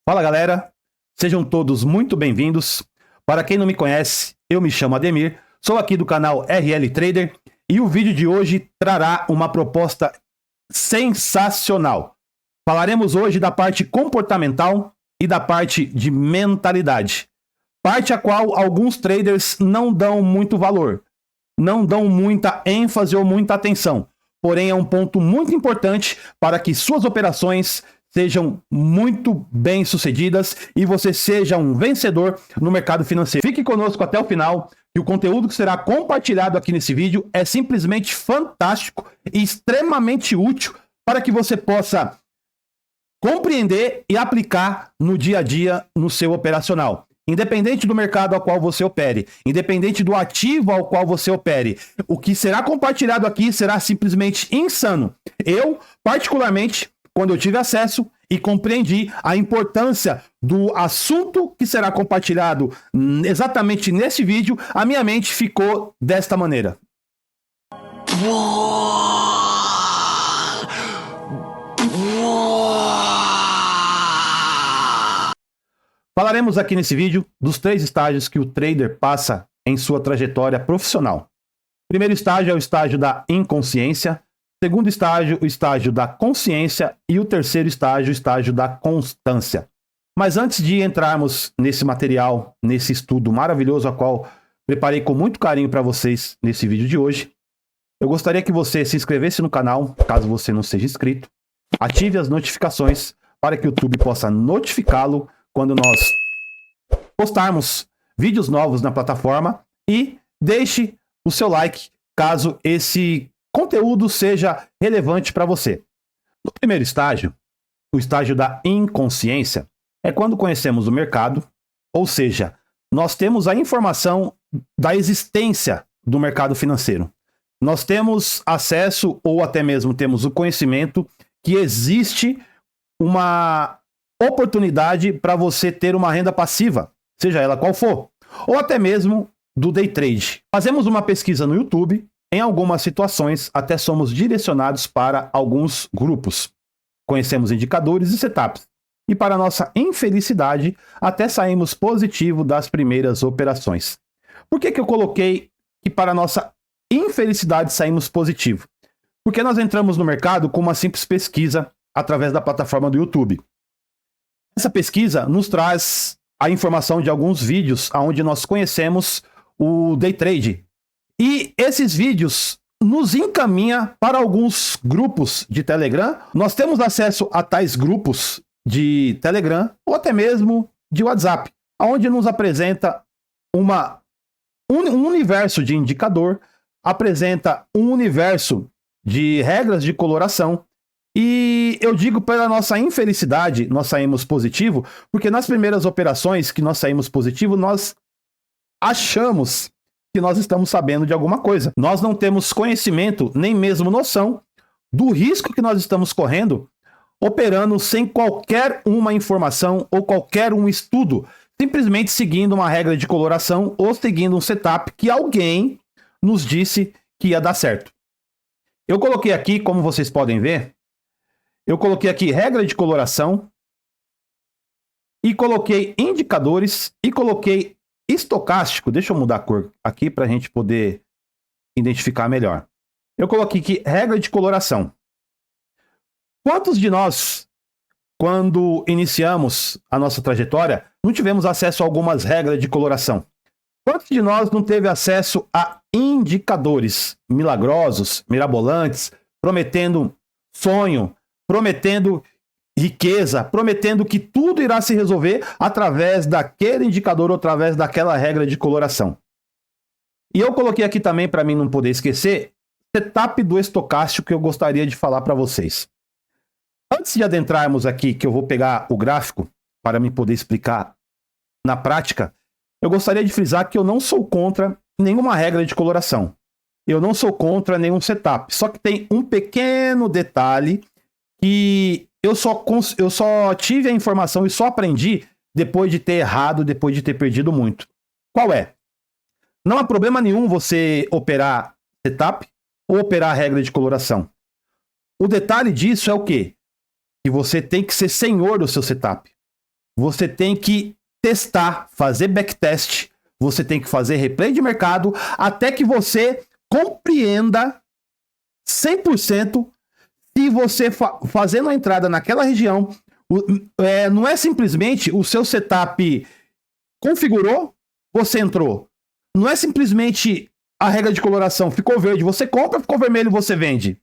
Fala galera, sejam todos muito bem-vindos. Para quem não me conhece, eu me chamo Ademir, sou aqui do canal RL Trader e o vídeo de hoje trará uma proposta sensacional. Falaremos hoje da parte comportamental e da parte de mentalidade, parte a qual alguns traders não dão muito valor, não dão muita ênfase ou muita atenção, porém é um ponto muito importante para que suas operações sejam muito bem sucedidas e você seja um vencedor no mercado financeiro. Fique conosco até o final, que o conteúdo que será compartilhado aqui nesse vídeo é simplesmente fantástico e extremamente útil para que você possa compreender e aplicar no dia a dia no seu operacional. Independente do mercado ao qual você opere, independente do ativo ao qual você opere, o que será compartilhado aqui será simplesmente insano. Eu, particularmente, quando eu tive acesso e compreendi a importância do assunto que será compartilhado exatamente nesse vídeo, a minha mente ficou desta maneira. Falaremos aqui nesse vídeo dos 3 estágios que o trader passa em sua trajetória profissional. O primeiro estágio é o estágio da inconsciência. Segundo estágio, o estágio da consciência, e o terceiro estágio, o estágio da constância. Mas antes de entrarmos nesse material, nesse estudo maravilhoso, a qual preparei com muito carinho para vocês nesse vídeo de hoje, eu gostaria que você se inscrevesse no canal, caso você não seja inscrito, ative as notificações para que o YouTube possa notificá-lo quando nós postarmos vídeos novos na plataforma e deixe o seu like caso esse conteúdo seja relevante para você. No primeiro estágio, o estágio da inconsciência, é quando conhecemos o mercado, ou seja, nós temos a informação da existência do mercado financeiro. Nós temos acesso, ou até mesmo temos o conhecimento, que existe uma oportunidade para você ter uma renda passiva, seja ela qual for, ou até mesmo do day trade. Fazemos uma pesquisa no YouTube. Em algumas situações, até somos direcionados para alguns grupos. Conhecemos indicadores e setups. E para nossa infelicidade, até saímos positivo das primeiras operações. Por que eu coloquei que para nossa infelicidade saímos positivo? Porque nós entramos no mercado com uma simples pesquisa através da plataforma do YouTube. Essa pesquisa nos traz a informação de alguns vídeos onde nós conhecemos o day trade. E esses vídeos nos encaminham para alguns grupos de Telegram. Nós temos acesso a tais grupos de Telegram ou até mesmo de WhatsApp, onde nos apresenta um universo de indicador, apresenta um universo de regras de coloração. E eu digo, pela nossa infelicidade, nós saímos positivo, porque nas primeiras operações que nós saímos positivo, nós achamos que nós estamos sabendo de alguma coisa. Nós não temos conhecimento, nem mesmo noção do risco que nós estamos correndo, operando sem qualquer uma informação ou qualquer um estudo, simplesmente seguindo uma regra de coloração ou seguindo um setup que alguém nos disse que ia dar certo. Eu coloquei aqui, como vocês podem ver, eu coloquei aqui regra de coloração e coloquei indicadores e coloquei estocástico. Deixa eu mudar a cor aqui para a gente poder identificar melhor. Eu coloquei aqui regra de coloração. Quantos de nós, quando iniciamos a nossa trajetória, não tivemos acesso a algumas regras de coloração? Quantos de nós não teve acesso a indicadores milagrosos, mirabolantes, prometendo sonho, prometendo riqueza, prometendo que tudo irá se resolver através daquele indicador ou através daquela regra de coloração? E eu coloquei aqui também, para mim não poder esquecer, setup do estocástico que eu gostaria de falar para vocês. Antes de adentrarmos aqui, que eu vou pegar o gráfico para me poder explicar na prática, eu gostaria de frisar que eu não sou contra nenhuma regra de coloração. Eu não sou contra nenhum setup. Só que tem um pequeno detalhe que eu só tive a informação e só aprendi depois de ter errado, depois de ter perdido muito. Qual é? Não há problema nenhum você operar setup ou operar regra de coloração. O detalhe disso é o quê? Que você tem que ser senhor do seu setup. você tem que testar, fazer backtest, você tem que fazer replay de mercado, até que você compreenda 100% se você fazendo a entrada naquela região, não é simplesmente o seu setup configurou, você entrou. Não é simplesmente a regra de coloração, ficou verde, você compra, ficou vermelho, você vende.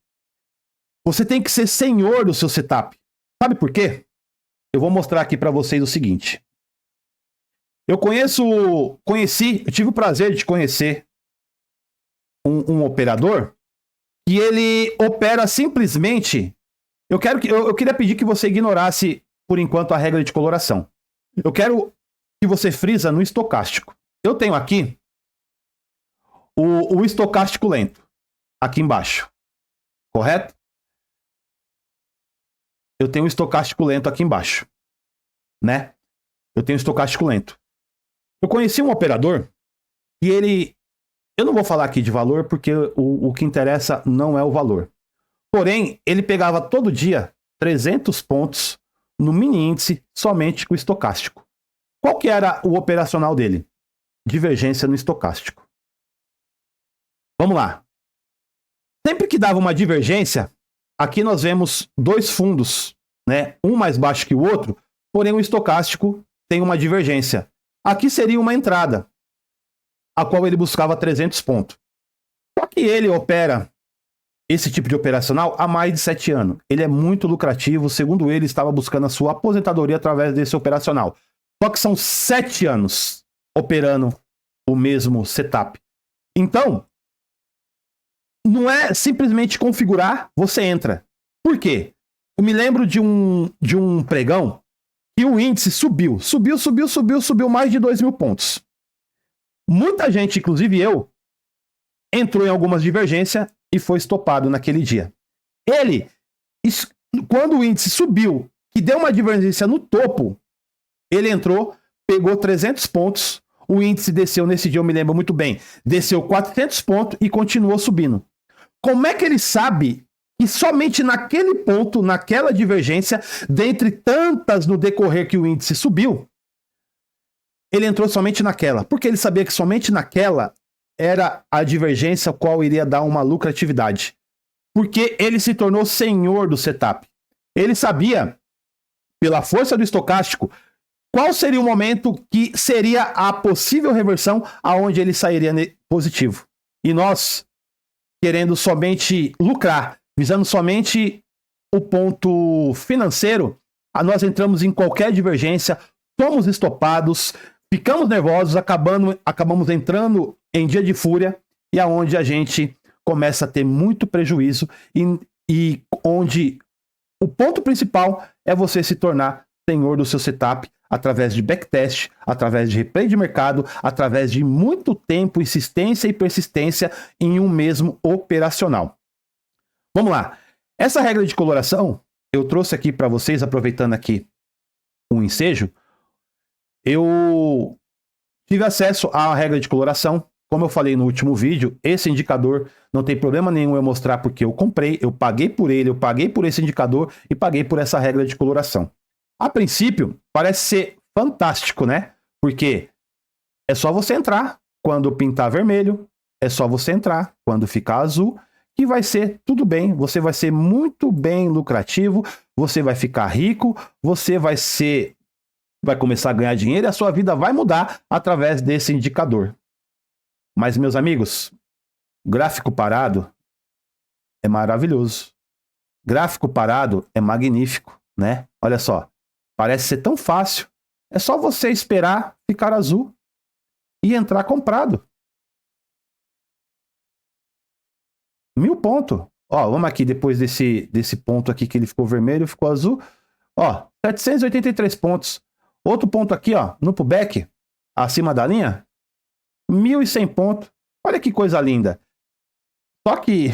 Você tem que ser senhor do seu setup. Sabe por quê? Eu vou mostrar aqui para vocês o seguinte. Eu tive o prazer de conhecer um operador que ele opera simplesmente. Eu queria pedir que você ignorasse por enquanto a regra de coloração. Eu quero que você frisa no estocástico. Eu tenho aqui o estocástico lento aqui embaixo, correto? Eu tenho o estocástico lento aqui embaixo, né? Eu tenho o estocástico lento. Eu conheci um operador e eu não vou falar aqui de valor porque o que interessa não é o valor. Porém, ele pegava todo dia 300 pontos no mini índice somente com o estocástico. Qual que era o operacional dele? Divergência no estocástico. Vamos lá. Sempre que dava uma divergência, aqui nós vemos dois fundos, né? Um mais baixo que o outro, porém o estocástico tem uma divergência. Aqui seria uma entrada, a qual ele buscava 300 pontos. Só que ele opera esse tipo de operacional há mais de 7 anos. Ele é muito lucrativo, segundo ele, estava buscando a sua aposentadoria através desse operacional. Só que são 7 anos operando o mesmo setup. Então, não é simplesmente configurar, você entra. Por quê? Eu me lembro de um pregão que o índice subiu mais de 2.000 pontos. Muita gente, inclusive eu, entrou em algumas divergências e foi estopado naquele dia. Quando o índice subiu e deu uma divergência no topo, ele entrou, pegou 300 pontos, o índice desceu nesse dia, eu me lembro muito bem, desceu 400 pontos e continuou subindo. Como é que ele sabe que somente naquele ponto, naquela divergência, dentre tantas no decorrer que o índice subiu, ele entrou somente naquela? Porque ele sabia que somente naquela era a divergência a qual iria dar uma lucratividade. Porque ele se tornou senhor do setup. Ele sabia, pela força do estocástico, qual seria o momento que seria a possível reversão aonde ele sairia positivo. E nós, querendo somente lucrar, visando somente o ponto financeiro, nós entramos em qualquer divergência, somos estopados, ficamos nervosos, acabamos entrando em dia de fúria, e aonde a gente começa a ter muito prejuízo e onde o ponto principal é você se tornar senhor do seu setup através de backtest, através de replay de mercado, através de muito tempo, insistência e persistência em um mesmo operacional. Vamos lá. Essa regra de coloração, eu trouxe aqui para vocês, aproveitando aqui o ensejo, eu tive acesso à regra de coloração. Como eu falei no último vídeo, esse indicador não tem problema nenhum eu mostrar porque eu comprei, eu paguei por ele, eu paguei por esse indicador e paguei por essa regra de coloração. A princípio, parece ser fantástico, né? Porque é só você entrar quando pintar vermelho, é só você entrar quando ficar azul, que vai ser tudo bem, você vai ser muito bem lucrativo, você vai ficar rico, você vai começar a ganhar dinheiro e a sua vida vai mudar através desse indicador. Mas, meus amigos, gráfico parado é maravilhoso. Gráfico parado é magnífico, né? Olha só, parece ser tão fácil. É só você esperar ficar azul e entrar comprado. 1.000 pontos. Ó, vamos aqui depois desse ponto aqui que ele ficou vermelho, ficou azul. Ó, 783 pontos. Outro ponto aqui, ó, no pullback, acima da linha, 1.100 pontos. Olha que coisa linda. Só que,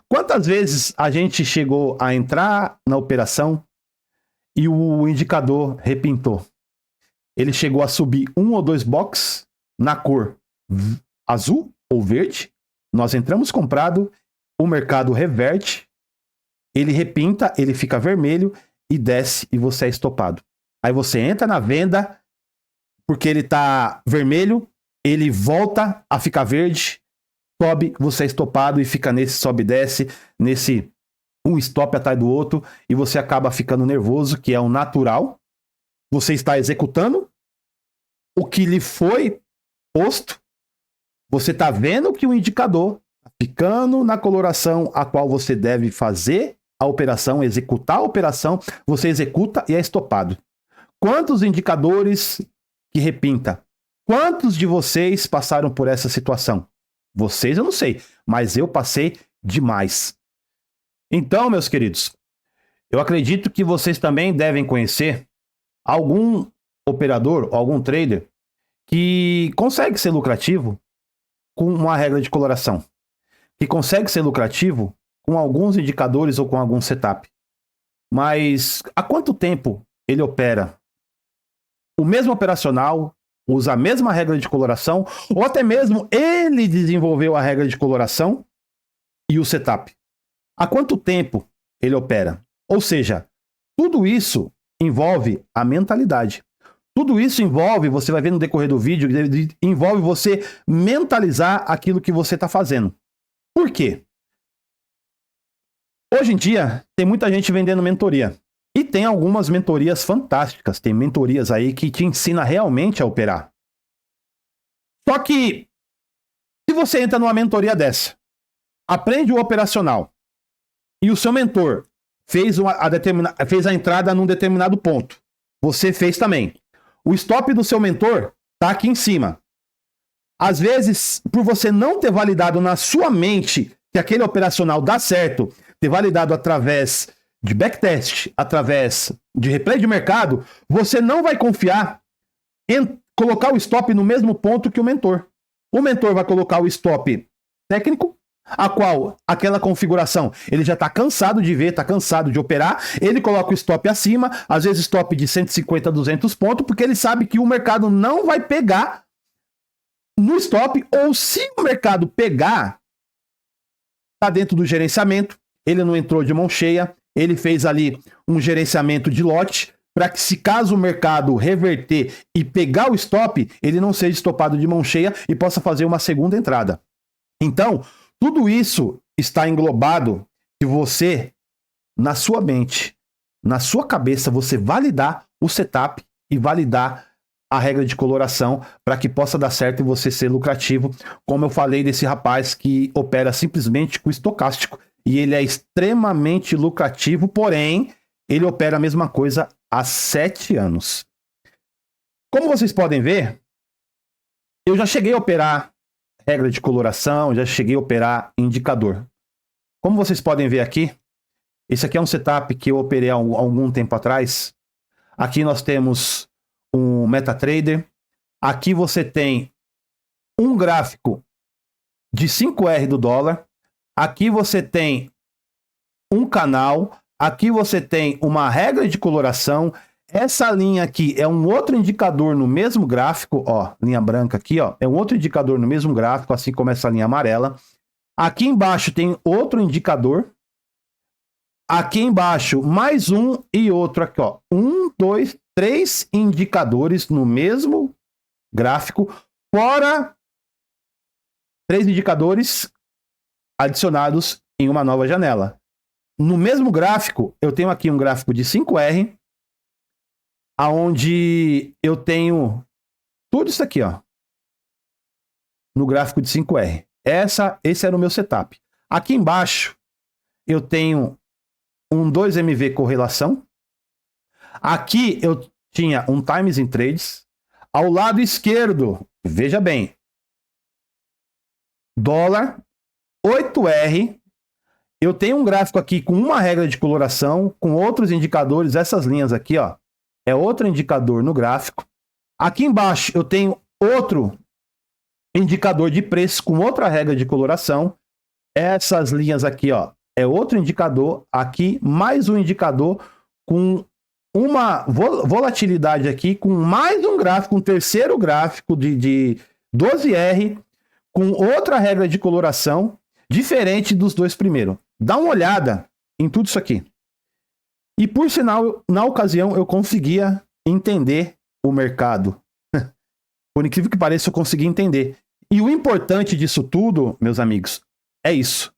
quantas vezes a gente chegou a entrar na operação e o indicador repintou? Ele chegou a subir 1 ou 2 boxes na cor azul ou verde. Nós entramos comprado, o mercado reverte, ele repinta, ele fica vermelho e desce e você é estopado. Aí você entra na venda, porque ele tá vermelho, ele volta a ficar verde, sobe, você é estopado e fica nesse sobe e desce, nesse um stop atrás do outro, e você acaba ficando nervoso, que é o natural. Você está executando o que lhe foi posto, você está vendo que o indicador está ficando na coloração a qual você deve fazer a operação, executar a operação, você executa e é estopado. Quantos indicadores que repinta? Quantos de vocês passaram por essa situação? Vocês eu não sei, mas eu passei demais. Então, meus queridos, eu acredito que vocês também devem conhecer algum operador, algum trader que consegue ser lucrativo com uma regra de coloração, que consegue ser lucrativo com alguns indicadores ou com algum setup. Mas há quanto tempo ele opera o mesmo operacional, usa a mesma regra de coloração, ou até mesmo ele desenvolveu a regra de coloração e o setup? Há quanto tempo ele opera? Ou seja, tudo isso envolve a mentalidade. Tudo isso envolve, você vai ver no decorrer do vídeo, envolve você mentalizar aquilo que você está fazendo. Por quê? Hoje em dia, tem muita gente vendendo mentoria. E tem algumas mentorias fantásticas. Tem mentorias aí que te ensina realmente a operar. Só que, se você entra numa mentoria dessa, aprende o operacional, e o seu mentor fez a entrada num determinado ponto, você fez também. O stop do seu mentor está aqui em cima. Às vezes, por você não ter validado na sua mente que aquele operacional dá certo, ter validado através de backtest, através de replay de mercado, você não vai confiar em colocar o stop no mesmo ponto que o mentor. O mentor vai colocar o stop técnico, a qual aquela configuração ele já está cansado de ver, está cansado de operar, ele coloca o stop acima, às vezes stop de 150 a 200 pontos, porque ele sabe que o mercado não vai pegar no stop, ou se o mercado pegar, está dentro do gerenciamento, ele não entrou de mão cheia, ele fez ali um gerenciamento de lote, para que se caso o mercado reverter e pegar o stop, ele não seja estopado de mão cheia e possa fazer uma segunda entrada. Então, tudo isso está englobado de você, na sua mente, na sua cabeça, você validar o setup e validar a regra de coloração para que possa dar certo e você ser lucrativo. Como eu falei desse rapaz que opera simplesmente com estocástico e ele é extremamente lucrativo, porém, ele opera a mesma coisa há 7 anos. Como vocês podem ver, eu já cheguei a operar regra de coloração, já cheguei a operar indicador. Como vocês podem ver aqui, esse aqui é um setup que eu operei há algum tempo atrás. Aqui nós temos um MetaTrader. Aqui você tem um gráfico de 5R do dólar. Aqui você tem um canal. Aqui você tem uma regra de coloração. Essa linha aqui é um outro indicador no mesmo gráfico, ó, linha branca aqui, ó, é um outro indicador no mesmo gráfico, assim como essa linha amarela. Aqui embaixo tem outro indicador. Aqui embaixo mais um e outro aqui, ó. 1, 2, 3 indicadores no mesmo gráfico, fora 3 indicadores adicionados em uma nova janela. No mesmo gráfico, eu tenho aqui um gráfico de 5R, aonde eu tenho tudo isso aqui, ó, no gráfico de 5R. Esse era o meu setup. Aqui embaixo, eu tenho um 2MV correlação. Aqui eu tinha um Times in Trades. Ao lado esquerdo, veja bem, dólar, 8R. Eu tenho um gráfico aqui com uma regra de coloração, com outros indicadores, essas linhas aqui, ó, é outro indicador no gráfico. Aqui embaixo eu tenho outro indicador de preço com outra regra de coloração. Essas linhas aqui, ó, é outro indicador. Aqui mais um indicador com uma volatilidade aqui, com mais um gráfico, um terceiro gráfico de 12R, com outra regra de coloração diferente dos dois primeiros. Dá uma olhada em tudo isso aqui. E por sinal, na ocasião, eu conseguia entender o mercado. Por incrível que pareça, eu consegui entender. E o importante disso tudo, meus amigos, é isso.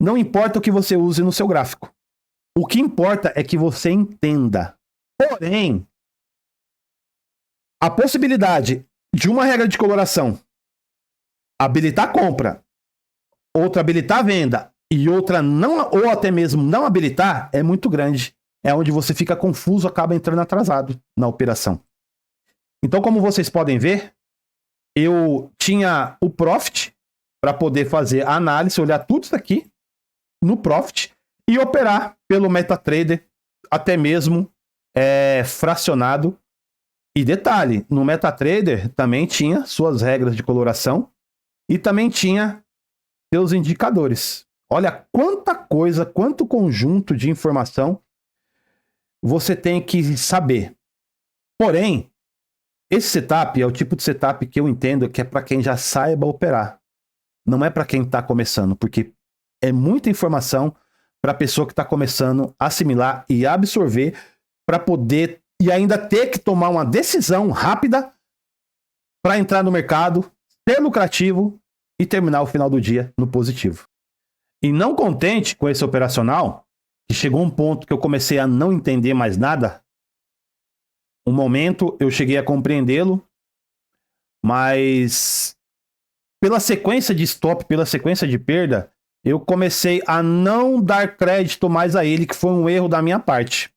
Não importa o que você use no seu gráfico. O que importa é que você entenda. Porém, a possibilidade de uma regra de coloração habilitar a compra, outra habilitar a venda e outra não, ou até mesmo não habilitar, é muito grande. É onde você fica confuso, acaba entrando atrasado na operação. Então, como vocês podem ver, eu tinha o Profit para poder fazer a análise, olhar tudo isso aqui no Profit e operar pelo MetaTrader, até mesmo fracionado. E detalhe, no MetaTrader também tinha suas regras de coloração e também tinha seus indicadores. Olha quanta coisa, quanto conjunto de informação você tem que saber. Porém, esse setup é o tipo de setup que eu entendo que é para quem já saiba operar. Não é para quem está começando, porque é muita informação para a pessoa que está começando a assimilar e absorver para poder e ainda ter que tomar uma decisão rápida para entrar no mercado, ser lucrativo e terminar o final do dia no positivo. E não contente com esse operacional, que chegou um ponto que eu comecei a não entender mais nada, um momento eu cheguei a compreendê-lo, mas pela sequência de stop, pela sequência de perda, eu comecei a não dar crédito mais a ele, que foi um erro da minha parte.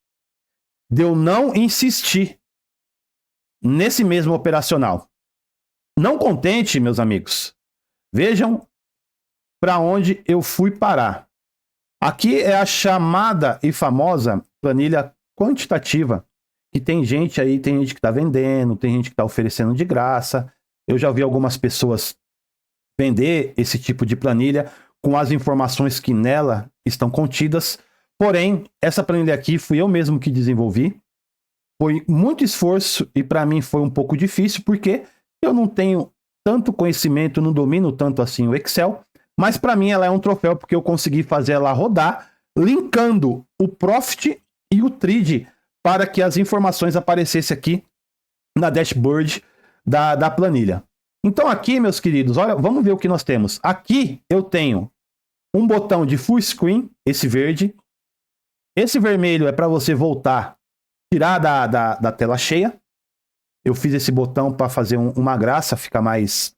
De eu não insistir nesse mesmo operacional. Não contente, meus amigos, vejam para onde eu fui parar. Aqui é a chamada e famosa planilha quantitativa, que tem gente aí, tem gente que está vendendo, tem gente que está oferecendo de graça. Eu já vi algumas pessoas vender esse tipo de planilha com as informações que nela estão contidas. Porém, essa planilha aqui fui eu mesmo que desenvolvi. Foi muito esforço e para mim foi um pouco difícil, porque eu não tenho tanto conhecimento, não domino tanto assim o Excel, mas para mim ela é um troféu porque eu consegui fazer ela rodar, linkando o Profit e o Trade para que as informações aparecessem aqui na dashboard da planilha. Então aqui, meus queridos, olha, vamos ver o que nós temos. Aqui eu tenho um botão de full screen, esse verde. Esse vermelho é para você voltar, tirar da tela cheia. Eu fiz esse botão para fazer uma graça, ficar mais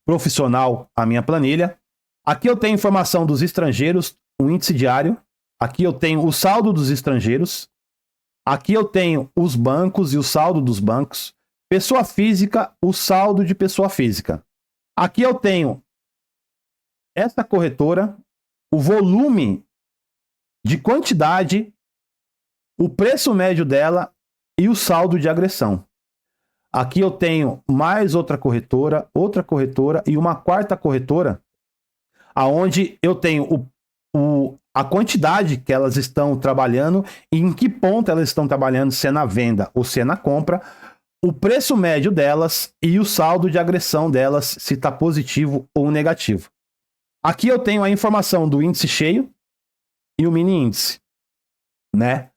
profissional a minha planilha. Aqui eu tenho informação dos estrangeiros, o índice diário. Aqui eu tenho o saldo dos estrangeiros. Aqui eu tenho os bancos e o saldo dos bancos. Pessoa física, o saldo de pessoa física. Aqui eu tenho essa corretora, o volume de quantidade, o preço médio dela e o saldo de agressão. Aqui eu tenho mais outra corretora e uma quarta corretora, aonde eu tenho a quantidade que elas estão trabalhando e em que ponto elas estão trabalhando, se é na venda ou se é na compra, o preço médio delas e o saldo de agressão delas, se está positivo ou negativo. Aqui eu tenho a informação do índice cheio e o mini índice, né?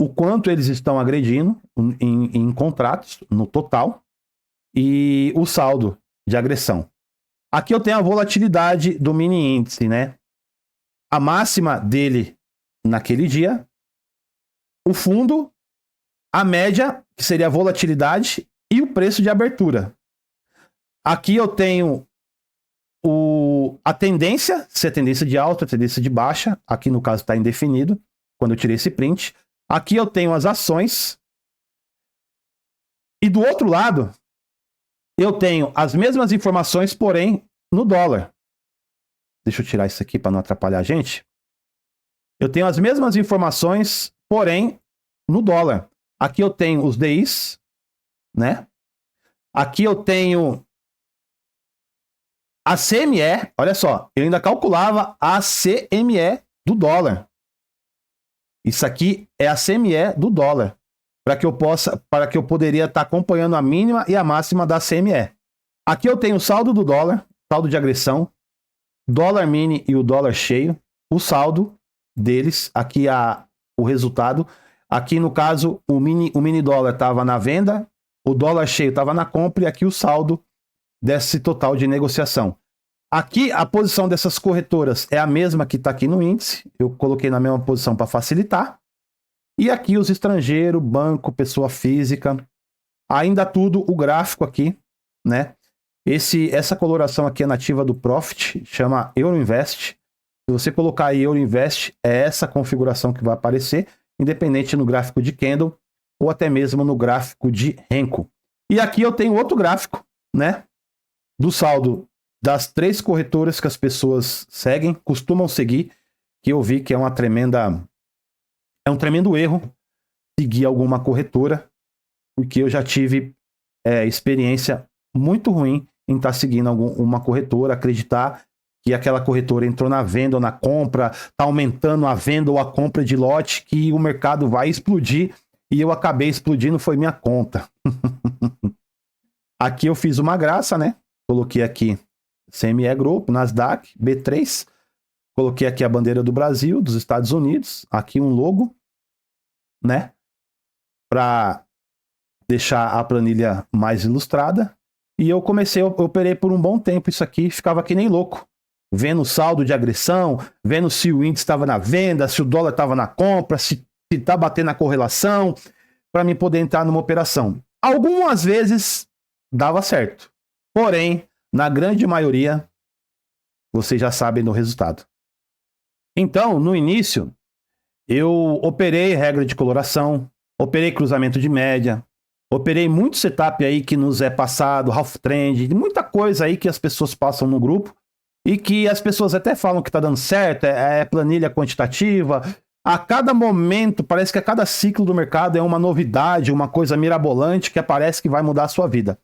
O quanto eles estão agredindo em contratos, no total, e o saldo de agressão. Aqui eu tenho a volatilidade do mini índice, né? A máxima dele naquele dia, o fundo, a média, que seria a volatilidade, e o preço de abertura. Aqui eu tenho a tendência, se é tendência de alta, tendência de baixa. Aqui no caso está indefinido, quando eu tirei esse print. Aqui eu tenho as ações. E do outro lado, eu tenho as mesmas informações, porém no dólar. Deixa eu tirar isso aqui para não atrapalhar a gente. Eu tenho as mesmas informações, porém no dólar. Aqui eu tenho os DIs, né? Aqui eu tenho a CME. Olha só, eu ainda calculava a CME do dólar. Isso aqui é a CME do dólar, para que eu poderia estar acompanhando a mínima e a máxima da CME. Aqui eu tenho o saldo do dólar, saldo de agressão, dólar mini e o dólar cheio, o saldo deles, aqui o resultado. Aqui no caso, o mini dólar estava na venda, o dólar cheio estava na compra e aqui o saldo desse total de negociação. Aqui a posição dessas corretoras é a mesma que está aqui no índice, eu coloquei na mesma posição para facilitar. E aqui os estrangeiros, banco, pessoa física, ainda tudo o gráfico aqui, né? Essa coloração aqui é nativa do Profit, chama Euroinvest. Se você colocar aí Euroinvest, é essa configuração que vai aparecer, independente no gráfico de Candle ou até mesmo no gráfico de Renko. E aqui eu tenho outro gráfico, né? Do saldo das 3 corretoras que as pessoas seguem, costumam seguir, que eu vi que é um tremendo erro seguir alguma corretora, porque eu já tive experiência muito ruim em estar seguindo uma corretora, acreditar que aquela corretora entrou na venda ou na compra, está aumentando a venda ou a compra de lote, que o mercado vai explodir, e eu acabei explodindo, foi minha conta. Aqui eu fiz uma graça, né? Coloquei aqui CME Group, Nasdaq, B3, coloquei aqui a bandeira do Brasil, dos Estados Unidos, aqui um logo, né? Para deixar a planilha mais ilustrada. E eu operei por um bom tempo isso aqui, ficava que nem louco, vendo o saldo de agressão, vendo se o índice estava na venda, se o dólar estava na compra, se está batendo a correlação, para mim poder entrar numa operação. Algumas vezes dava certo, porém, na grande maioria, vocês já sabem do resultado. Então, no início, eu operei regra de coloração, operei cruzamento de média, operei muito setup aí que nos é passado, half trend, muita coisa aí que as pessoas passam no grupo e que as pessoas até falam que tá dando certo, é planilha quantitativa. A cada momento, parece que a cada ciclo do mercado é uma novidade, uma coisa mirabolante que aparece que vai mudar a sua vida.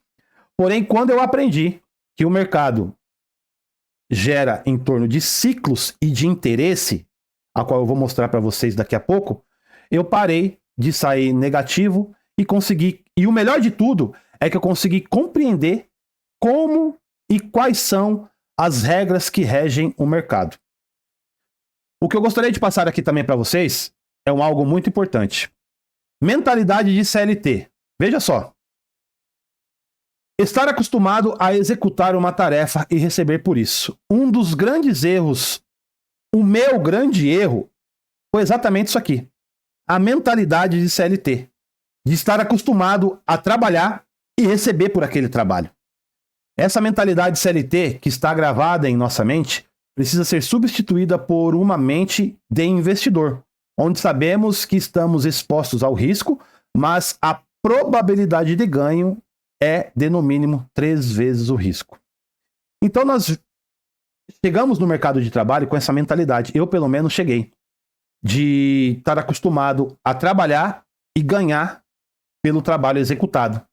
Porém, quando eu aprendi que o mercado gera em torno de ciclos e de interesse, a qual eu vou mostrar para vocês daqui a pouco, eu parei de sair negativo e consegui. E o melhor de tudo é que eu consegui compreender como e quais são as regras que regem o mercado. O que eu gostaria de passar aqui também para vocês é algo muito importante. Mentalidade de CLT. Veja só. Estar acostumado a executar uma tarefa e receber por isso. Um dos grandes erros, o meu grande erro, foi exatamente isso aqui. A mentalidade de CLT. De estar acostumado a trabalhar e receber por aquele trabalho. Essa mentalidade CLT, que está gravada em nossa mente, precisa ser substituída por uma mente de investidor, onde sabemos que estamos expostos ao risco, mas a probabilidade de ganho é de no mínimo 3 vezes o risco. Então nós chegamos no mercado de trabalho com essa mentalidade. Eu pelo menos cheguei de estar acostumado a trabalhar e ganhar pelo trabalho executado.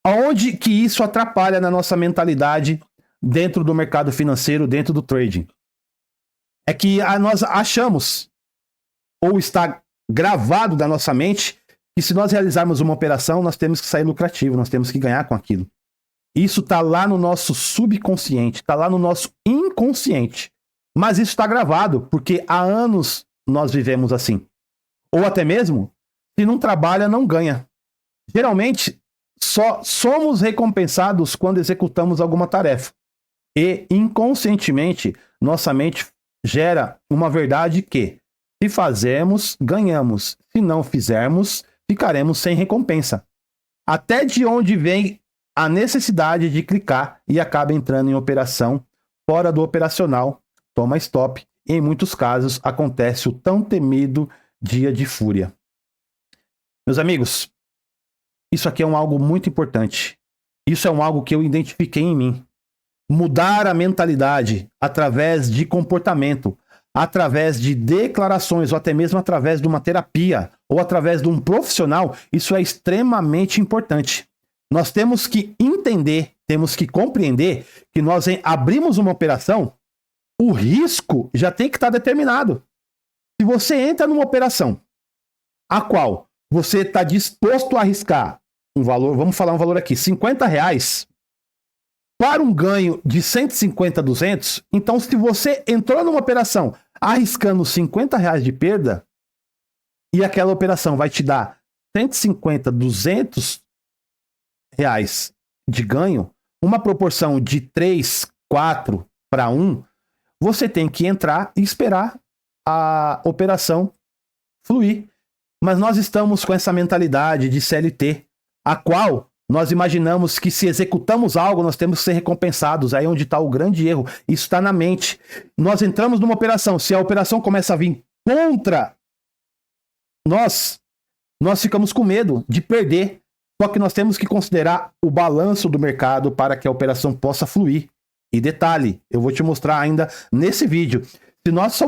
Aonde que isso atrapalha na nossa mentalidade dentro do mercado financeiro, dentro do trading? É que nós achamos, ou está gravado da nossa mente, que se nós realizarmos uma operação, nós temos que sair lucrativo, nós temos que ganhar com aquilo. Isso está lá no nosso subconsciente, está lá no nosso inconsciente. Mas isso está gravado, porque há anos nós vivemos assim. Ou até mesmo, se não trabalha, não ganha. Geralmente, só somos recompensados quando executamos alguma tarefa. E, inconscientemente, nossa mente gera uma verdade que, se fazermos, ganhamos. Se não fizermos, ficaremos sem recompensa. Até de onde vem a necessidade de clicar e acaba entrando em operação fora do operacional, toma stop. E, em muitos casos, acontece o tão temido dia de fúria. Meus amigos, isso aqui é algo muito importante. Isso é algo que eu identifiquei em mim. Mudar a mentalidade através de comportamento, através de declarações, ou até mesmo através de uma terapia, ou através de um profissional, isso é extremamente importante. Nós temos que entender, temos que compreender que nós abrimos uma operação, o risco já tem que estar determinado. Se você entra numa operação a qual você está disposto a arriscar um valor, vamos falar um valor aqui, R$50, para um ganho de 150, 200, então se você entrou numa operação arriscando R$50 de perda, e aquela operação vai te dar 150, 200 reais de ganho, uma proporção de 3, 4 para 1, você tem que entrar e esperar a operação fluir. Mas nós estamos com essa mentalidade de CLT, a qual nós imaginamos que se executamos algo, nós temos que ser recompensados. Aí é onde está o grande erro. Isso está na mente. Nós entramos numa operação. Se a operação começa a vir contra nós ficamos com medo de perder. Só que nós temos que considerar o balanço do mercado para que a operação possa fluir. E detalhe, eu vou te mostrar ainda nesse vídeo. Se nós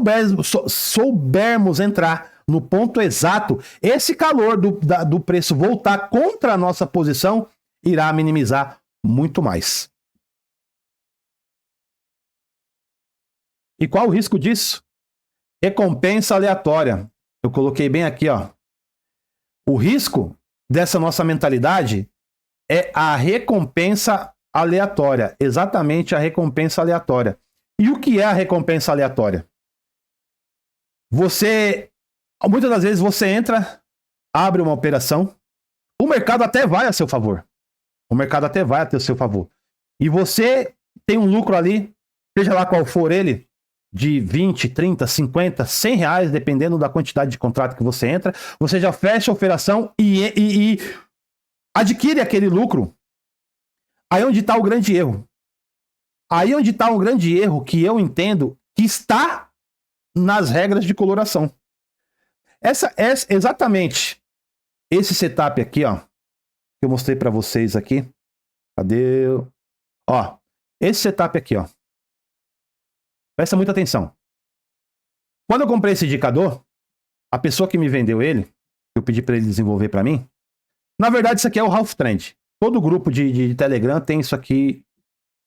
soubermos entrar no ponto exato, esse calor do preço voltar contra a nossa posição irá minimizar muito mais. E qual o risco disso? Recompensa aleatória. Eu coloquei bem aqui, ó. O risco dessa nossa mentalidade é a recompensa aleatória. Exatamente a recompensa aleatória. E o que é a recompensa aleatória? Muitas das vezes você entra, abre uma operação, o mercado até vai a seu favor. O mercado até vai a seu favor. E você tem um lucro ali, seja lá qual for ele, de 20, 30, 50, 100 reais, dependendo da quantidade de contrato que você entra, você já fecha a operação e adquire aquele lucro. Aí onde está o grande erro. Aí onde está o grande erro que eu entendo que está nas regras de coloração. Exatamente esse setup aqui, ó, que eu mostrei para vocês aqui. Cadê? Ó, esse setup aqui, ó. Presta muita atenção. Quando eu comprei esse indicador, a pessoa que me vendeu ele, eu pedi para ele desenvolver para mim, na verdade isso aqui é o Half Trend. Todo grupo de Telegram tem isso aqui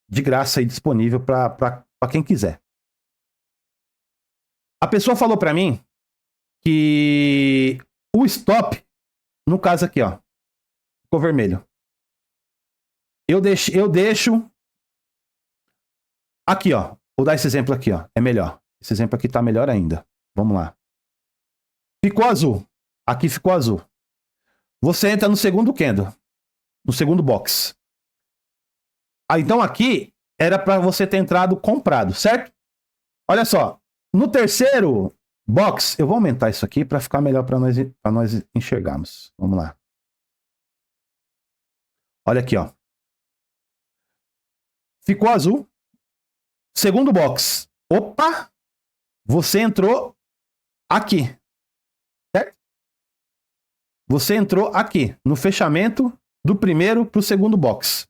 de graça e disponível para quem quiser. A pessoa falou para mim que o stop, no caso aqui, ó, ficou vermelho. Eu deixo aqui, ó. Vou dar esse exemplo aqui, ó. É melhor. Esse exemplo aqui tá melhor ainda. Vamos lá. Ficou azul. Aqui ficou azul. Você entra no segundo candle. No segundo box. Então aqui era para você ter entrado comprado, certo? Olha só. No terceiro box, eu vou aumentar isso aqui para ficar melhor para nós enxergarmos. Vamos lá. Olha aqui, ó. Ficou azul. Segundo box. Opa! Você entrou aqui. Certo? Você entrou aqui, no fechamento do primeiro para o segundo box.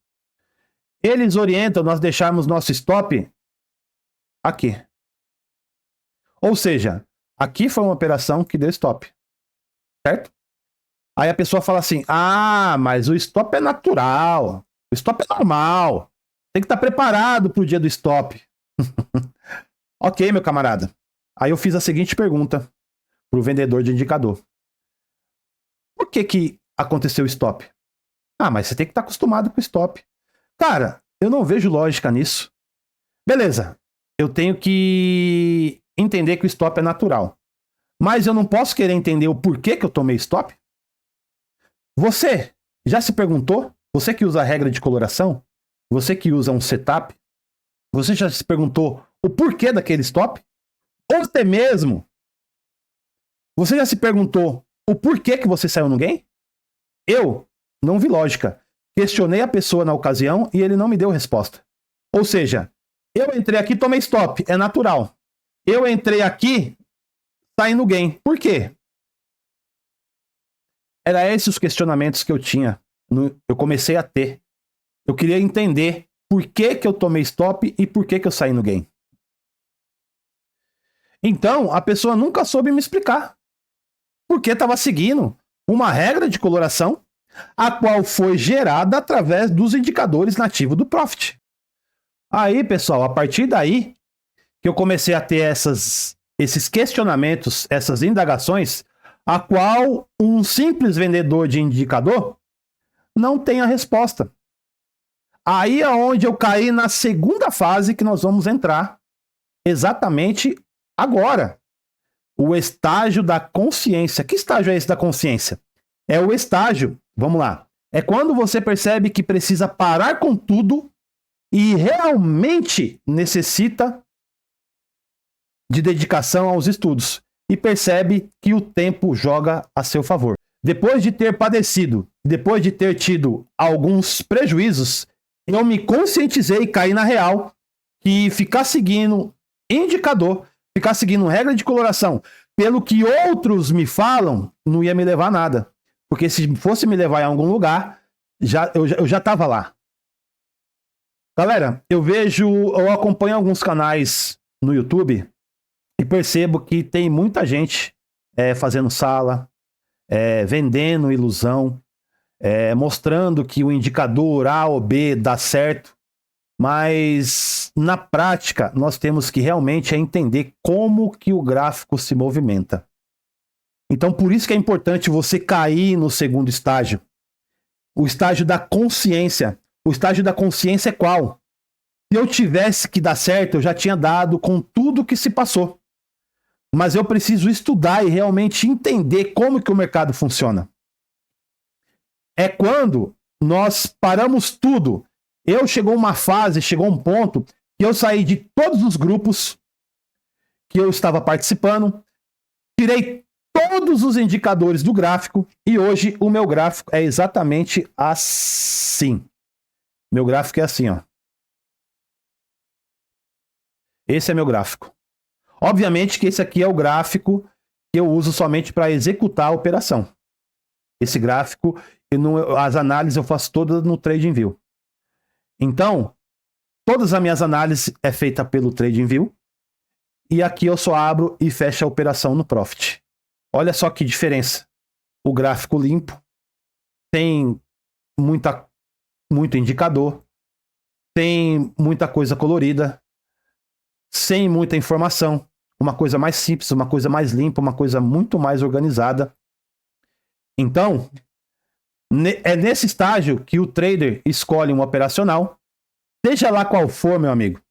Eles orientam nós deixarmos nosso stop aqui. Ou seja, aqui foi uma operação que deu stop. Certo? Aí a pessoa fala assim, ah, mas o stop é natural. O stop é normal. Tem que estar preparado para o dia do stop. Ok, meu camarada. Aí eu fiz a seguinte pergunta para o vendedor de indicador. Por que aconteceu o stop? Ah, mas você tem que estar acostumado com o stop. Cara, eu não vejo lógica nisso. Beleza, eu tenho que entender que o stop é natural. Mas eu não posso querer entender o porquê que eu tomei stop? Você já se perguntou? Você que usa a regra de coloração? Você que usa um setup? Você já se perguntou o porquê daquele stop? Ou até mesmo, você já se perguntou o porquê que você saiu no game? Eu não vi lógica. Questionei a pessoa na ocasião e ele não me deu resposta. Ou seja, eu entrei aqui, tomei stop, é natural. Eu entrei aqui, saí no game. Por quê? Era esses os questionamentos que eu tinha. Eu comecei a ter. Eu queria entender por que eu tomei stop e por que eu saí no game. Então, a pessoa nunca soube me explicar. Porque estava seguindo uma regra de coloração, a qual foi gerada através dos indicadores nativos do Profit. Aí, pessoal, a partir daí que eu comecei a ter esses questionamentos, essas indagações, a qual um simples vendedor de indicador não tem a resposta. Aí é onde eu caí na segunda fase que nós vamos entrar exatamente agora. o estágio da consciência. Que estágio é esse da consciência? É o estágio, vamos lá, é quando você percebe que precisa parar com tudo e realmente necessita de dedicação aos estudos e percebe que o tempo joga a seu favor. Depois de ter padecido, depois de ter tido alguns prejuízos, eu me conscientizei e caí na real que ficar seguindo indicador, ficar seguindo regra de coloração, pelo que outros me falam, não ia me levar a nada. Porque se fosse me levar em algum lugar, eu já estava lá. Galera, eu acompanho alguns canais no YouTube e percebo que tem muita gente fazendo sala, vendendo ilusão, mostrando que o indicador A ou B dá certo, mas na prática nós temos que realmente entender como que o gráfico se movimenta. Então por isso que é importante você cair no segundo estágio, o estágio da consciência. O estágio da consciência é qual? Se eu tivesse que dar certo, eu já tinha dado com tudo que se passou. Mas eu preciso estudar e realmente entender como que o mercado funciona. É quando nós paramos tudo. Chegou um ponto que eu saí de todos os grupos que eu estava participando, tirei todos os indicadores do gráfico e hoje o meu gráfico é exatamente assim. Meu gráfico é assim, ó. Esse é meu gráfico. Obviamente que esse aqui é o gráfico que eu uso somente para executar a operação. Esse gráfico, as análises eu faço todas no TradingView. Então, todas as minhas análises é feita pelo TradingView e aqui eu só abro e fecho a operação no Profit. Olha só que diferença. O gráfico limpo, tem muito indicador, tem muita coisa colorida, sem muita informação, uma coisa mais simples, uma coisa mais limpa, uma coisa muito mais organizada. Então, é nesse estágio que o trader escolhe um operacional, seja lá qual for, meu amigo.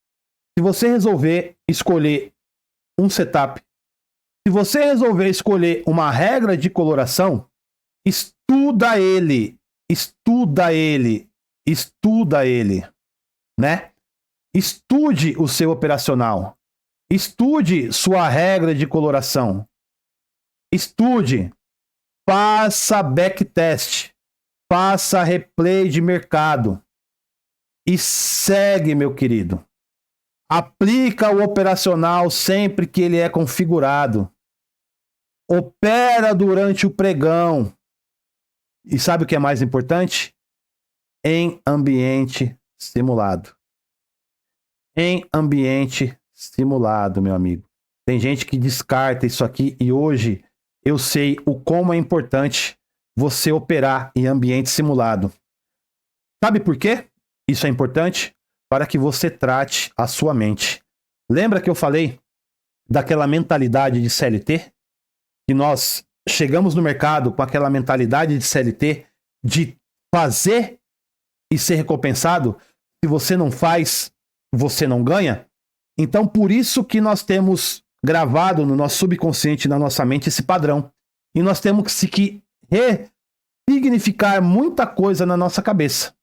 Se você resolver escolher um setup, se você resolver escolher uma regra de coloração, estuda ele, né? Estude o seu operacional. Estude sua regra de coloração. Estude. Faça backtest. Faça replay de mercado. E segue, meu querido. Aplica o operacional sempre que ele é configurado. Opera durante o pregão. E sabe o que é mais importante? Em ambiente simulado. Em ambiente simulado, meu amigo. Tem gente que descarta isso aqui e hoje eu sei o como é importante você operar em ambiente simulado. Sabe por quê? Isso é importante para que você trate a sua mente. Lembra que eu falei daquela mentalidade de CLT? Que nós chegamos no mercado com aquela mentalidade de CLT de fazer e ser recompensado. Se você não faz, você não ganha. Então, por isso que nós temos gravado no nosso subconsciente, na nossa mente, esse padrão. E nós temos que ressignificar muita coisa na nossa cabeça.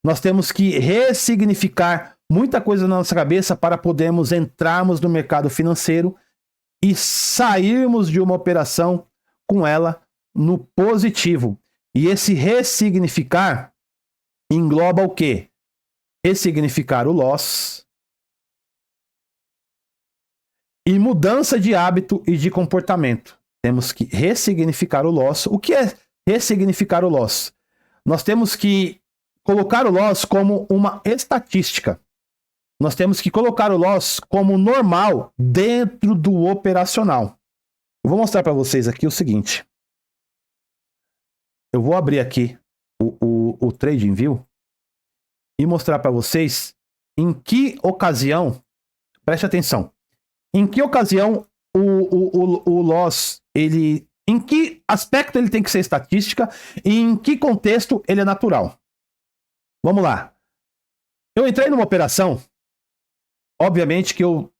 Nós temos que ressignificar muita coisa na nossa cabeça para podermos entrarmos no mercado financeiro e sairmos de uma operação com ela no positivo. E esse ressignificar engloba o quê? Ressignificar o loss e mudança de hábito e de comportamento. Temos que ressignificar o loss. O que é ressignificar o loss? Nós temos que colocar o loss como uma estatística. Nós temos que colocar o loss como normal dentro do operacional. Eu vou mostrar para vocês aqui o seguinte. Eu vou abrir aqui o TradingView e mostrar para vocês em que ocasião, preste atenção, em que ocasião o loss, em que aspecto ele tem que ser estatística e em que contexto ele é natural. Vamos lá. Eu entrei numa operação, obviamente que eu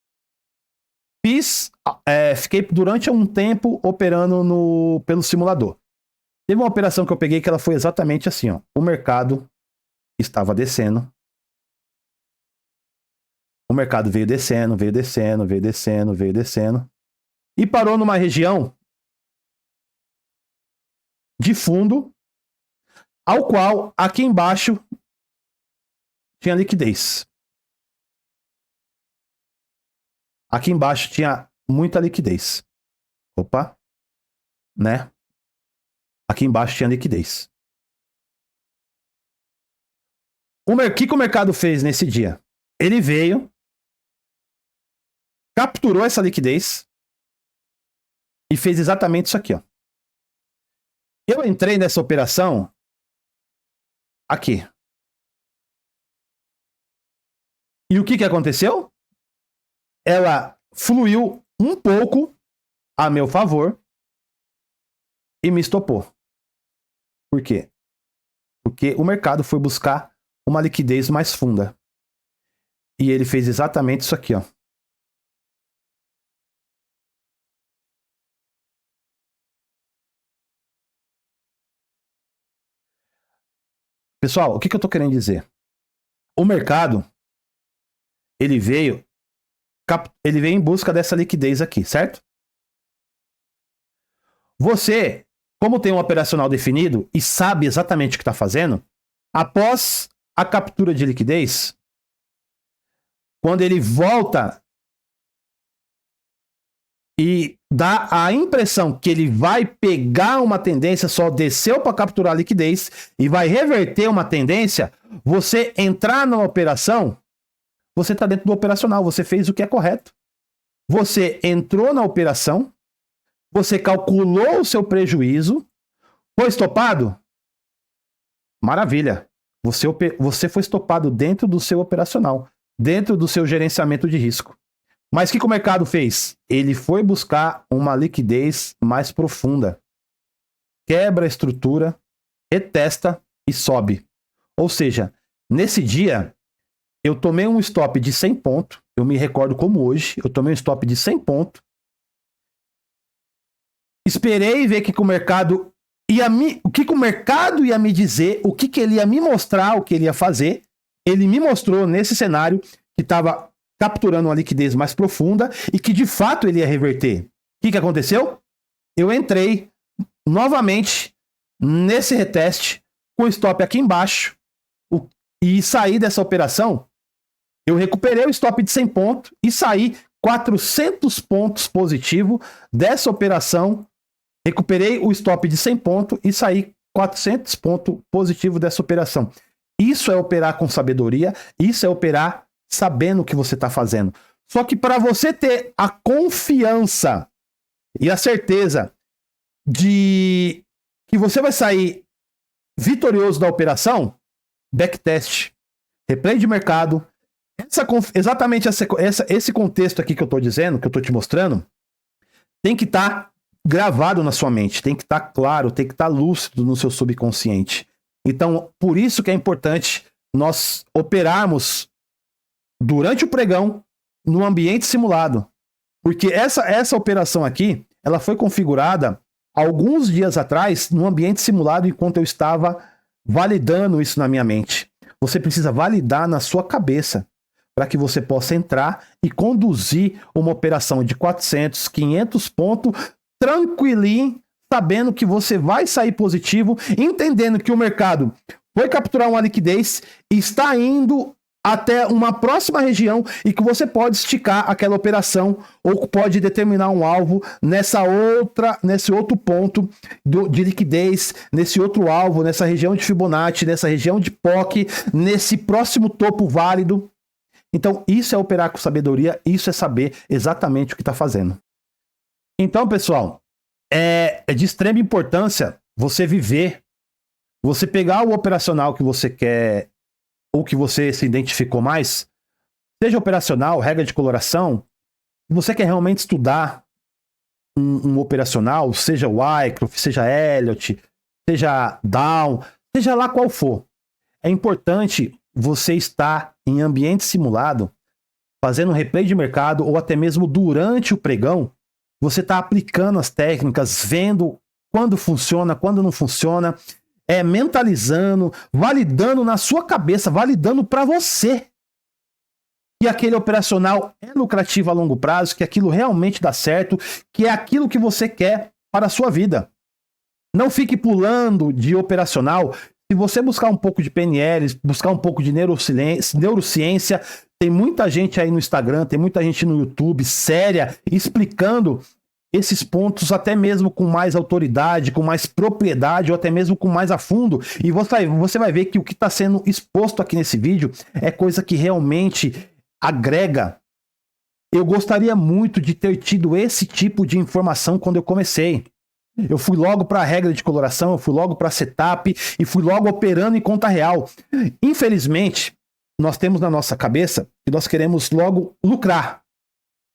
Fiquei durante um tempo operando pelo simulador. Teve uma operação que eu peguei que ela foi exatamente assim, ó. O mercado estava descendo. O mercado veio descendo, veio descendo, veio descendo, veio descendo. E parou numa região de fundo, ao qual aqui embaixo tinha liquidez. Aqui embaixo tinha muita liquidez. Opa, né? Aqui embaixo tinha liquidez. O que o mercado fez nesse dia? Ele veio, capturou essa liquidez e fez exatamente isso aqui, ó. Eu entrei nessa operação aqui. E o que aconteceu? Ela fluiu um pouco a meu favor e me estopou. Por quê? Porque o mercado foi buscar uma liquidez mais funda. E ele fez exatamente isso aqui, ó. Pessoal, o que eu tô querendo dizer? O mercado, ele veio em busca dessa liquidez aqui, certo? Você, como tem um operacional definido e sabe exatamente o que está fazendo, após a captura de liquidez, quando ele volta e dá a impressão que ele vai pegar uma tendência, só desceu para capturar a liquidez e vai reverter uma tendência, você entrar na operação, você está dentro do operacional, você fez o que é correto. Você entrou na operação, você calculou o seu prejuízo, foi estopado? Maravilha. Você foi estopado dentro do seu operacional, dentro do seu gerenciamento de risco. Mas o que o mercado fez? Ele foi buscar uma liquidez mais profunda. Quebra a estrutura, retesta e sobe. Ou seja, nesse dia, eu tomei um stop de 100 pontos. Eu me recordo como hoje. Eu tomei um stop de 100 pontos. Esperei ver que o mercado o que o mercado ia me dizer, o que ele ia me mostrar, o que ele ia fazer. Ele me mostrou nesse cenário que estava capturando uma liquidez mais profunda e que de fato ele ia reverter. O que aconteceu? Eu entrei novamente nesse reteste com o stop aqui embaixo e saí dessa operação. Eu recuperei o stop de 100 pontos e saí 400 pontos positivo dessa operação. Recuperei o stop de 100 pontos e saí 400 pontos positivo dessa operação. Isso é operar com sabedoria, isso é operar sabendo o que você está fazendo. Só que para você ter a confiança e a certeza de que você vai sair vitorioso da operação, backtest, replay de mercado, exatamente esse contexto aqui que eu estou dizendo, que eu estou te mostrando, tem que estar gravado na sua mente, tem que estar claro, tem que estar lúcido no seu subconsciente. Então, por isso que é importante nós operarmos durante o pregão no ambiente simulado. Porque essa operação aqui, ela foi configurada alguns dias atrás no ambiente simulado enquanto eu estava validando isso na minha mente. Você precisa validar na sua cabeça para que você possa entrar e conduzir uma operação de 400, 500 pontos tranquilinho, sabendo que você vai sair positivo, entendendo que o mercado foi capturar uma liquidez e está indo até uma próxima região e que você pode esticar aquela operação ou pode determinar um alvo nesse outro ponto de liquidez, nesse outro alvo, nessa região de Fibonacci, nessa região de POC, nesse próximo topo válido. Então, isso é operar com sabedoria, isso é saber exatamente o que está fazendo. Então, pessoal, é de extrema importância você viver, você pegar o operacional que você quer ou que você se identificou mais, seja operacional, regra de coloração, você quer realmente estudar um operacional, seja Wyckoff, seja Elliott, seja Down, seja lá qual for. É importante você estar em ambiente simulado fazendo um replay de mercado ou até mesmo durante o pregão, você está aplicando as técnicas, vendo quando funciona, quando não funciona, mentalizando, validando na sua cabeça, validando para você que aquele operacional é lucrativo a longo prazo, que aquilo realmente dá certo, que é aquilo que você quer para a sua vida. Não fique pulando de operacional. Se você buscar um pouco de PNL, buscar um pouco de neurociência, tem muita gente aí no Instagram, tem muita gente no YouTube, séria, explicando esses pontos até mesmo com mais autoridade, com mais propriedade, ou até mesmo com mais a fundo. E você vai ver que o que está sendo exposto aqui nesse vídeo é coisa que realmente agrega. Eu gostaria muito de ter tido esse tipo de informação quando eu comecei. Eu fui logo para a regra de coloração, eu fui logo para setup e fui logo operando em conta real. Infelizmente, nós temos na nossa cabeça que nós queremos logo lucrar.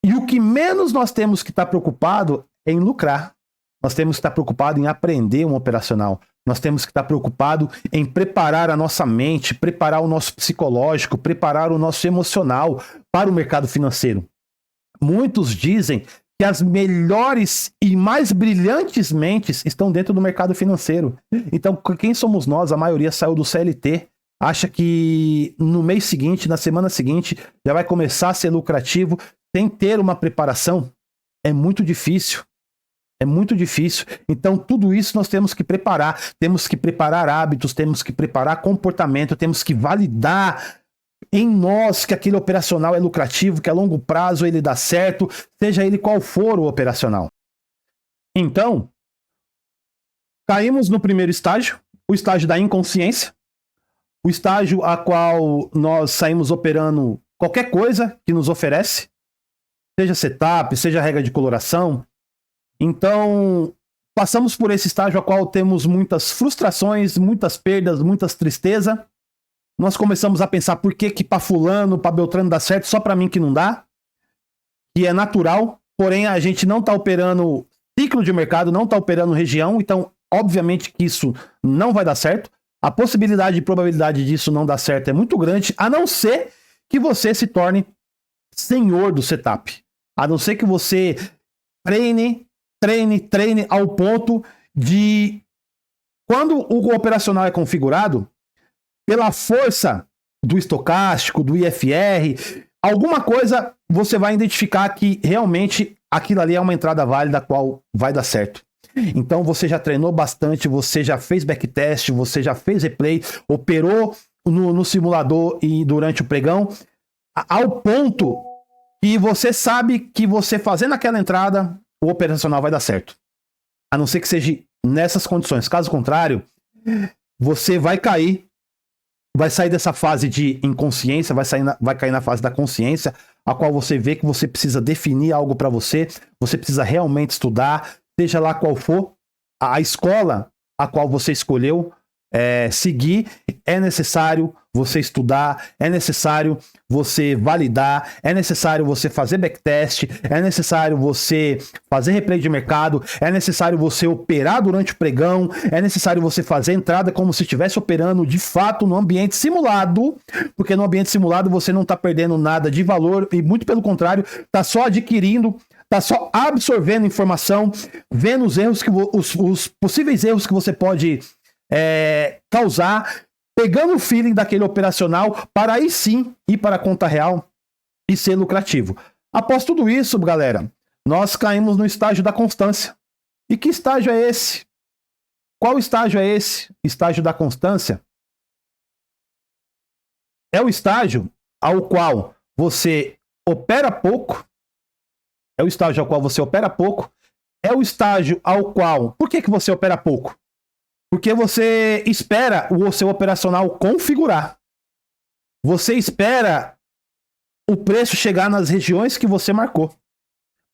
E o que menos nós temos que estar preocupado é em lucrar. Nós temos que estar preocupado em aprender um operacional. Nós temos que estar preocupado em preparar a nossa mente, preparar o nosso psicológico, preparar o nosso emocional para o mercado financeiro. Muitos dizem que as melhores e mais brilhantes mentes estão dentro do mercado financeiro. Então, quem somos nós? A maioria saiu do CLT, acha que no mês seguinte, na semana seguinte, já vai começar a ser lucrativo sem ter uma preparação. É muito difícil. É muito difícil. Então, tudo isso nós temos que preparar. Temos que preparar hábitos, temos que preparar comportamento, temos que validar em nós que aquele operacional é lucrativo, que a longo prazo ele dá certo, seja ele qual for o operacional. Então, caímos no primeiro estágio, o estágio da inconsciência, o estágio a qual nós saímos operando qualquer coisa que nos oferece, seja setup, seja regra de coloração. Então, passamos por esse estágio a qual temos muitas frustrações, muitas perdas, muitas tristezas. Nós começamos a pensar por que para fulano, para Beltrano dá certo, só para mim que não dá. Que é natural, porém a gente não está operando ciclo de mercado, não está operando região, então obviamente que isso não vai dar certo. A possibilidade e probabilidade disso não dar certo é muito grande, a não ser que você se torne senhor do setup. A não ser que você treine ao ponto de, quando o operacional é configurado, pela força do estocástico, do IFR, alguma coisa você vai identificar que realmente aquilo ali é uma entrada válida, a qual vai dar certo. Então você já treinou bastante, você já fez backtest, você já fez replay, operou no simulador e durante o pregão, ao ponto que você sabe que você fazendo aquela entrada, o operacional vai dar certo. A não ser que seja nessas condições. Caso contrário, você vai cair, vai sair dessa fase de inconsciência, vai cair na fase da consciência, a qual você vê que você precisa definir algo para você precisa realmente estudar, seja lá qual for a escola a qual você escolheu seguir, é necessário você estudar, é necessário você validar, é necessário você fazer backtest, é necessário você fazer replay de mercado, é necessário você operar durante o pregão, é necessário você fazer entrada como se estivesse operando de fato no ambiente simulado, porque no ambiente simulado você não está perdendo nada de valor e muito pelo contrário, está só adquirindo, está só absorvendo informação, vendo os erros, os possíveis erros que você pode causar, pegando o feeling daquele operacional para aí sim ir para a conta real e ser lucrativo. Após tudo isso, galera, nós caímos no estágio da constância. E que estágio é esse? Qual estágio é esse? Estágio da constância? É o estágio ao qual você opera pouco. É o estágio ao qual você opera pouco. É o estágio ao qual... Por que você opera pouco? Porque você espera o seu operacional configurar. Você espera o preço chegar nas regiões que você marcou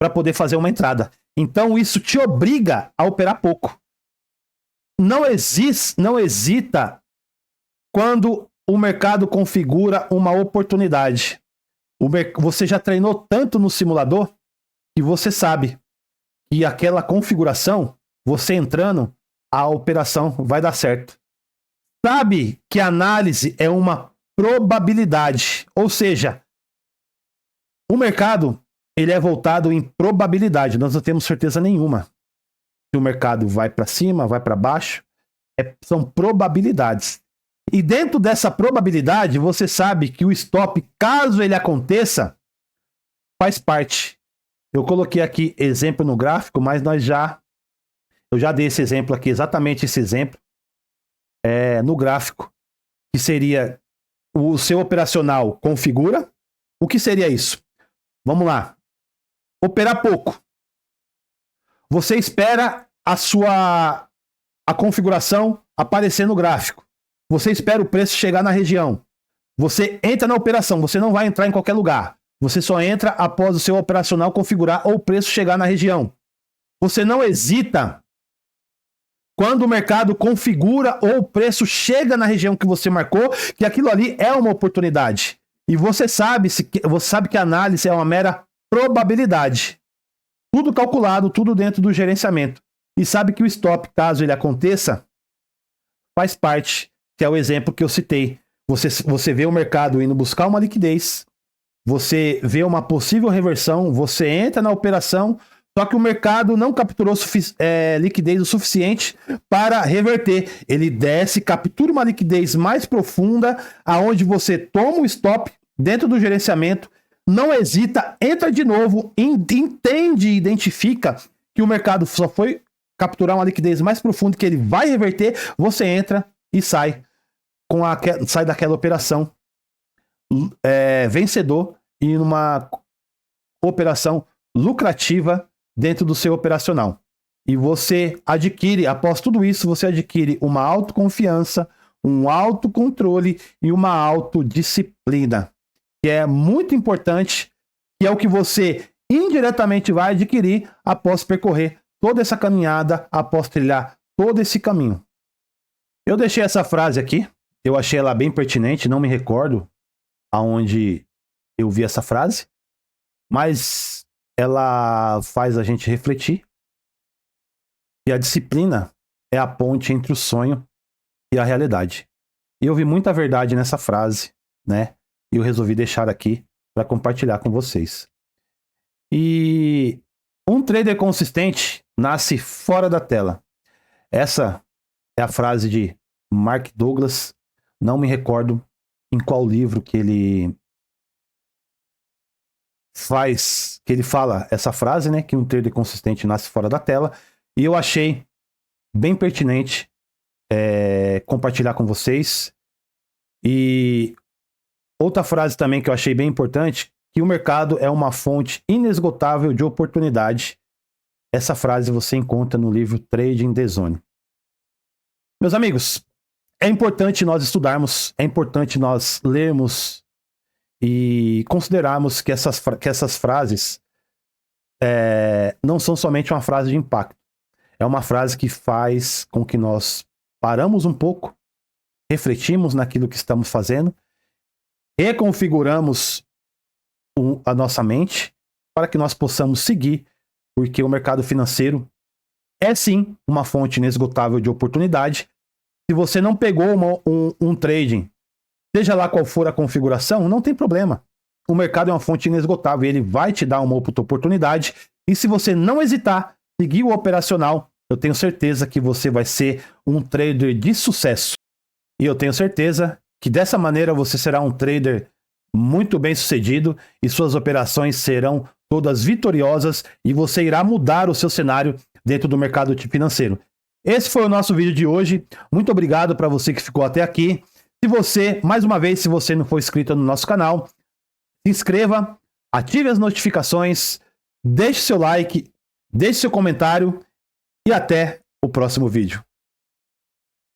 para poder fazer uma entrada. Então isso te obriga a operar pouco. Não hesita quando o mercado configura uma oportunidade. Você já treinou tanto no simulador que você sabe que aquela configuração, você entrando, a operação vai dar certo. Sabe que a análise é uma probabilidade, ou seja, O mercado, ele é voltado em probabilidade. Nós não temos certeza nenhuma se o mercado vai para cima, vai para baixo. São probabilidades. E dentro dessa probabilidade, você sabe que o stop, caso ele aconteça, faz parte. Eu coloquei aqui exemplo no gráfico, mas eu já dei esse exemplo aqui, exatamente esse exemplo, no gráfico, que seria o seu operacional configura. O que seria isso? Vamos lá. Operar pouco. Você espera a configuração aparecer no gráfico. Você espera o preço chegar na região. Você entra na operação, você não vai entrar em qualquer lugar. Você só entra após o seu operacional configurar ou o preço chegar na região. Você não hesita quando o mercado configura ou o preço chega na região que você marcou, que aquilo ali é uma oportunidade. E você sabe que a análise é uma mera probabilidade. Tudo calculado, tudo dentro do gerenciamento. E sabe que o stop, caso ele aconteça, faz parte, que é o exemplo que eu citei. Você vê o mercado indo buscar uma liquidez, você vê uma possível reversão, você entra na operação, só que o mercado não capturou liquidez o suficiente para reverter. Ele desce, captura uma liquidez mais profunda, aonde você toma o stop dentro do gerenciamento, não hesita, entra de novo, entende e identifica que o mercado só foi capturar uma liquidez mais profunda, que ele vai reverter, você entra e sai daquela operação vencedor e numa operação lucrativa dentro do seu operacional. E você adquire, após tudo isso, você adquire uma autoconfiança, um autocontrole e uma autodisciplina, que é muito importante, que é o que você indiretamente vai adquirir após percorrer toda essa caminhada, após trilhar todo esse caminho. Eu deixei essa frase aqui, eu achei ela bem pertinente, não me recordo aonde eu vi essa frase, mas ela faz a gente refletir. E a disciplina é a ponte entre o sonho e a realidade. E eu vi muita verdade nessa frase, né? E eu resolvi deixar aqui para compartilhar com vocês. E um trader consistente nasce fora da tela. Essa é a frase de Mark Douglas. Não me recordo em qual livro que ele fala essa frase, né? Que um trader consistente nasce fora da tela. E eu achei bem pertinente compartilhar com vocês. E outra frase também que eu achei bem importante, que o mercado é uma fonte inesgotável de oportunidade. Essa frase você encontra no livro Trading the Zone. Meus amigos, é importante nós estudarmos, é importante nós lermos e considerarmos que essas frases não são somente uma frase de impacto. É uma frase que faz com que nós paramos um pouco, refletimos naquilo que estamos fazendo, reconfiguramos a nossa mente para que nós possamos seguir, porque o mercado financeiro é sim uma fonte inesgotável de oportunidade. Se você não pegou um trading, seja lá qual for a configuração, não tem problema. O mercado é uma fonte inesgotável, ele vai te dar uma outra oportunidade. E se você não hesitar, seguir o operacional, eu tenho certeza que você vai ser um trader de sucesso. E eu tenho certeza que dessa maneira você será um trader muito bem sucedido e suas operações serão todas vitoriosas e você irá mudar o seu cenário dentro do mercado financeiro. Esse foi o nosso vídeo de hoje. Muito obrigado para você que ficou até aqui. Mais uma vez, se você não for inscrito no nosso canal, se inscreva, ative as notificações, deixe seu like, deixe seu comentário e até o próximo vídeo.